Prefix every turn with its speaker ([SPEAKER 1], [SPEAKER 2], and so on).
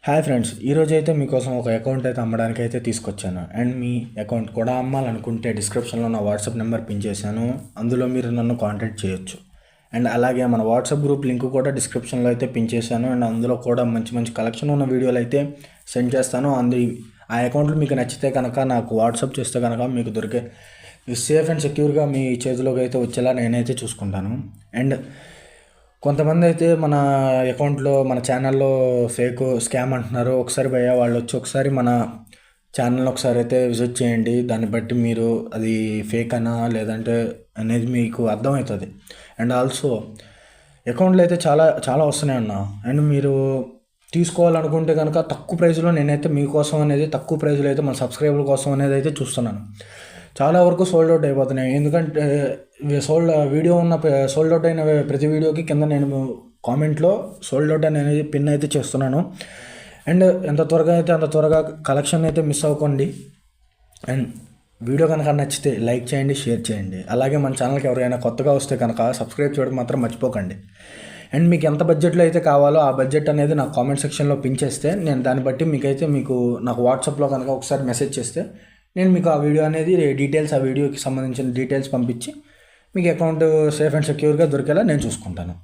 [SPEAKER 1] Hi friends, ఈరోజు అయితే మీకోసం ఒక అకౌంట్ అయితే అమ్మడానికి అయితే తీసుకొచ్చాను. అండ్ మీ అకౌంట్ కూడా అమ్మాలనుకుంటే డిస్క్రిప్షన్లో నా వాట్సాప్ నెంబర్ పిన్ చేశాను. అందులో మీరు నన్ను కాంటాక్ట్ చేయొచ్చు. అండ్ అలాగే మన వాట్సాప్ గ్రూప్ లింక్ కూడా డిస్క్రిప్షన్లో అయితే పిన్ చేశాను. అండ్ అందులో కూడా మంచి మంచి కలెక్షన్ ఉన్న వీడియోలు అయితే సెండ్ చేస్తాను. ఆ అకౌంట్లు మీకు నచ్చితే కనుక నాకు వాట్సాప్ చేస్తే కనుక మీకు దొరికే సేఫ్ అండ్ సెక్యూర్గా మీ చేతిలోకి అయితే వచ్చేలా నేనైతే చూసుకుంటాను. అండ్ కొంతమంది అయితే మన అకౌంట్లో మన ఛానల్లో ఫేక్ స్కామ్ అంటున్నారు. ఒకసారి భయ్యా వాళ్ళు వచ్చి ఒకసారి మన ఛానల్ ఒకసారి అయితే విజిట్ చేయండి. దాన్ని బట్టి మీరు అది ఫేక్ అనా లేదంటే అనేది మీకు అర్థమవుతుంది. అండ్ ఆల్సో అకౌంట్లు అయితే చాలా చాలా వస్తున్నాయి అన్న. అండ్ మీరు తీసుకోవాలనుకుంటే కనుక తక్కువ ప్రైస్లో నేనైతే మీకోసం అనేది తక్కువ ప్రైస్లో అయితే మన సబ్స్క్రైబర్ కోసం అనేది అయితే చూస్తున్నాను. చాలా వరకు సోల్డ్ అవుట్ అయిపోతున్నాయి. ఎందుకంటే సోల్డ్ అవుట్ అయిన ప్రతి వీడియోకి కింద నేను కామెంట్లో సోల్డ్ అవుట్ అనేది పిన్ అయితే చేస్తున్నాను. అండ్ ఎంత త్వరగా అయితే అంత త్వరగా కలెక్షన్ అయితే మిస్ అవ్వకండి. అండ్ వీడియో కనుక నచ్చితే లైక్ చేయండి, షేర్ చేయండి. అలాగే మన ఛానల్కి ఎవరైనా కొత్తగా వస్తే కనుక సబ్స్క్రైబ్ చేయడం మాత్రం మర్చిపోకండి. అండ్ మీకు ఎంత బడ్జెట్లో అయితే కావాలో ఆ బడ్జెట్ అనేది నాకు కామెంట్ సెక్షన్లో పిన్ చేస్తే నేను దాన్ని బట్టి మీకు నాకు వాట్సాప్లో కనుక ఒకసారి మెసేజ్ చేస్తే నేను మీకు ఆ వీడియో అనేది డీటెయిల్స్, ఆ వీడియోకి సంబంధించిన డీటెయిల్స్ పంపించి మీకు అకౌంట్ సేఫ్ అండ్ సెక్యూర్గా దొరికేలా నేను చూసుకుంటాను.